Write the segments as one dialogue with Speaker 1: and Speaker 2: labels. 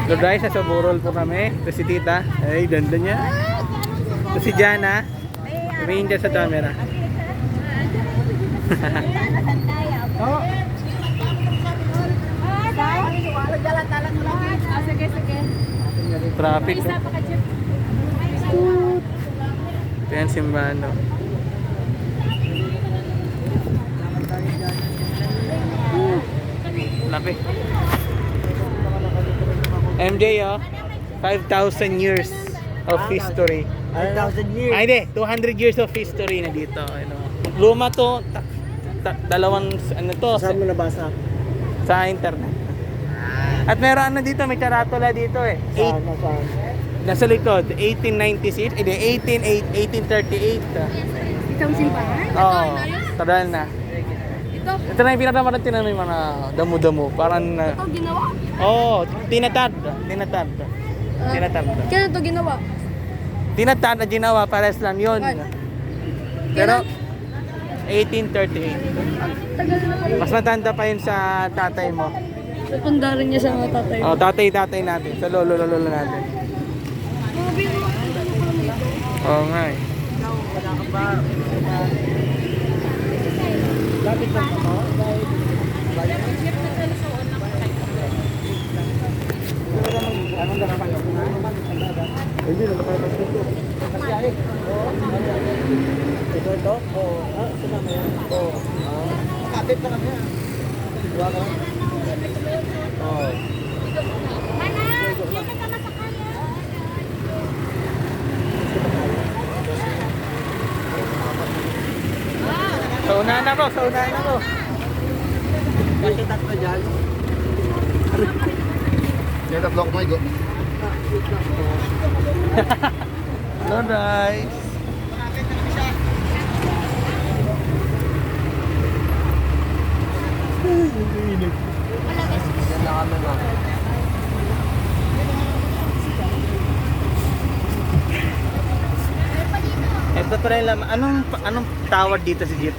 Speaker 1: So guys, nasa Burol po kami. Ito si Tita. Ay, ganda niya. Ito si Jana. Tumingin dyan sa camera. Traffic. Ito yan simbahan. Laki. MJ, oh. 5,000 years of history.
Speaker 2: 5,000 years.
Speaker 1: Ay, hindi. 200 years of history na dito. Ano. Luma to. Dalawang, ano to.
Speaker 2: Saan mo nabasa?
Speaker 1: Sa internet. At meron ano dito, may karatula dito eh.
Speaker 2: Saan? Saan?
Speaker 1: Nasa likod, 1896, hindi, 1838.
Speaker 3: Itong simbahan?
Speaker 1: Oo, tagal na. Ito na yung pinakamarantin na may mga damo-damo. Parang,
Speaker 3: Ito ginawa?
Speaker 1: oh, tinatad.
Speaker 3: Kailan ito ginawa?
Speaker 1: Tinatad na ginawa, pares lang yun. Pero, 1838.
Speaker 3: Tagal na pala.
Speaker 1: Mas matanda pa yun sa tatay mo.
Speaker 3: Natunda rin niya sa mga tatay.
Speaker 1: Oh, tatay natin, sa lolo natin. Oo nga eh.
Speaker 2: Lapit lang ako. Anong garapan ako? Hindi, nakapalabas dito. Ito? Oo. Sumama yan? Oo. Kapit na kami. Diba ka? Oo.
Speaker 1: Sa unahan ako.
Speaker 2: Kasi tatlo dyan.
Speaker 4: Yan tatlo ako may go.
Speaker 1: Hello guys.
Speaker 2: Yan na kami ba?
Speaker 1: Ito pa rin lang. Anong tawag dito si Jeep?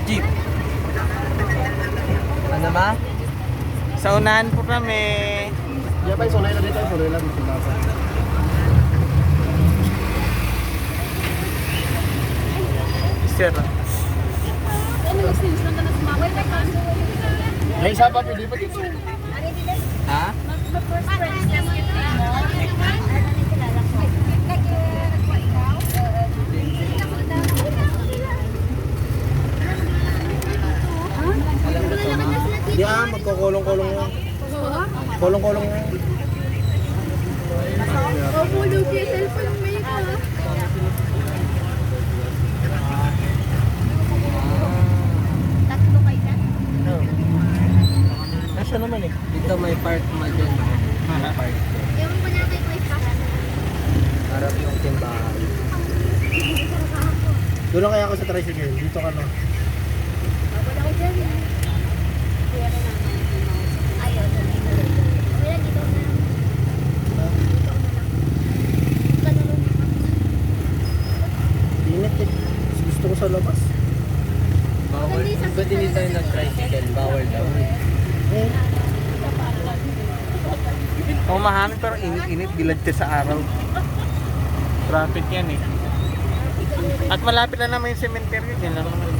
Speaker 2: Jeep. Ano ba?
Speaker 1: Sa unahan po kami.
Speaker 4: Yan pa, isulay lang dito. Isulay lang.
Speaker 1: Sir.
Speaker 4: Ay, isa pa, pwede pa dito.
Speaker 1: Ha?
Speaker 2: Di magkukulong-kulong yan. Kulong-kulong yan.
Speaker 3: Mahulog yung cellphone mo yun, ha? Tatlo kayo na?
Speaker 2: Nasa naman eh. Dito may park mo dyan. May park.
Speaker 3: Yung pa natin ko ipakan.
Speaker 2: Harap ng timbahan. Doon lang kaya ako sa tricycle. Dito ka na.
Speaker 3: Wala ko dyan. Ayaw. Kaya dito na.
Speaker 2: Init eh. Gusto ko sa labas.
Speaker 3: Bawal.
Speaker 2: Ba't hindi tayo nag-tricycle? Bawal daw.
Speaker 1: Oh, mahangin pero init-init bilad ka sa araw. Traffic yan eh. At malapit na naman yung cemetery. Yan lang naman.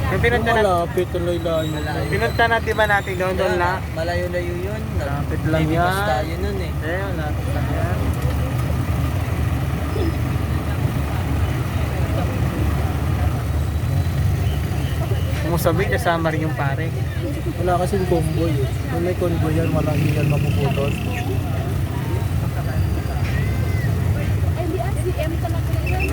Speaker 1: Yung pinunta natin.
Speaker 2: Malapit tuloy lang.
Speaker 1: Pinunta natin ba natin doon na?
Speaker 2: Malayo-layo yun.
Speaker 1: Lapit lang
Speaker 2: Baby
Speaker 1: yan.
Speaker 2: bus tayo nun eh.
Speaker 1: Eh, lapit lang yan. Kung sabi, kasama rin yung pare.
Speaker 2: Wala kasing convoy eh. Kung may convoy yan, walang hindi yan mapuputol.
Speaker 3: LBRCM talaga yan.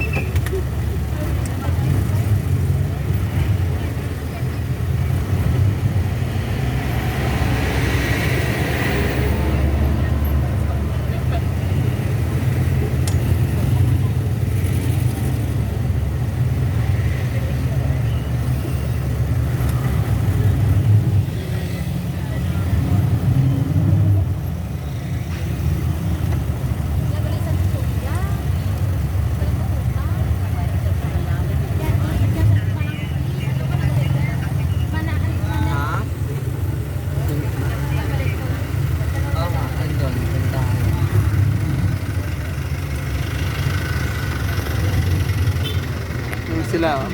Speaker 1: sila. Oh.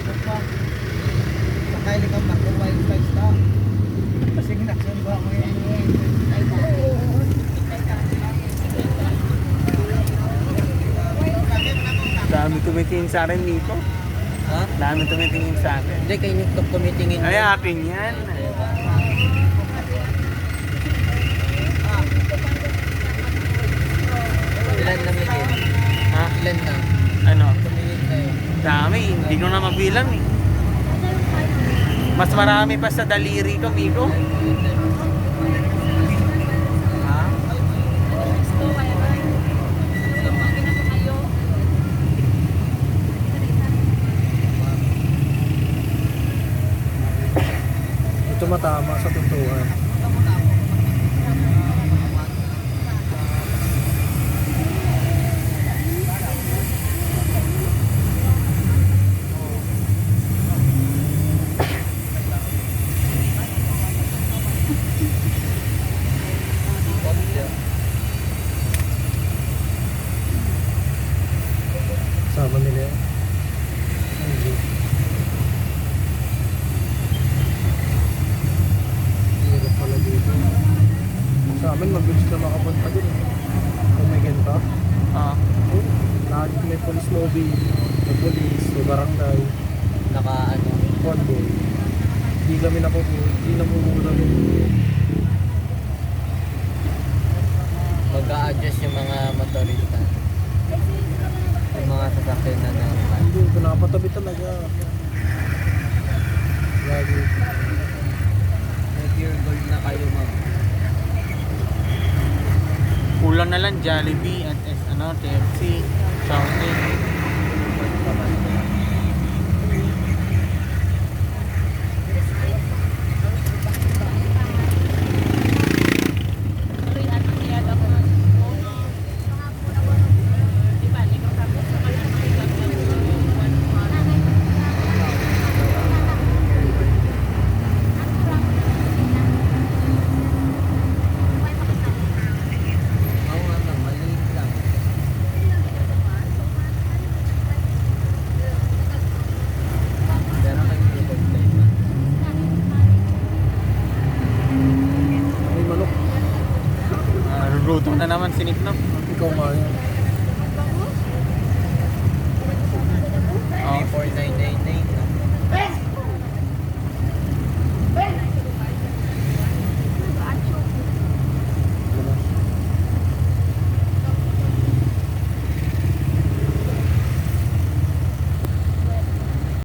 Speaker 2: Sakay kang Marco Wild Stars ta. Kasi ginaksan ba mo yan?
Speaker 1: Dami tumitingin sa akin dito.
Speaker 2: Ha?
Speaker 1: Dami tumitingin sa akin.
Speaker 2: Hindi, kayo yung tumitingin.
Speaker 1: Ay, akin yan.
Speaker 2: Ilan na may
Speaker 1: Ha?
Speaker 2: Ilan na?
Speaker 1: Ano?
Speaker 2: Tumingin kayo.
Speaker 1: Dami, hindi ko na mabilang eh. Mas marami pa sa daliri ko, Miko.
Speaker 2: Ha? Ito matama sa tuntuhan. Sama nila yan. Hindi. Hirap pala dito. Sa amin, mabilis na makapunta dun. Kung may ganito.
Speaker 1: Ah.
Speaker 2: Oh, lagi may police mobile. May police, may barangay. Naka ano? Convoy. Hindi kami hindi napupunan. Mag-a-adjust yung mga motorista. Yung mga sasakyan na naman. Hindi, pinapatabi talaga. Lagi. May pure gold na kayo, ma'am.
Speaker 1: Kulang na lang Jollibee at TFC, Chowking.
Speaker 2: Oo nga, ma'am. Maliit lang. Pero kayo yung gold line, ma'am. May manok.
Speaker 1: Ruto na naman si Nick, no?
Speaker 2: Ikaw nga yan.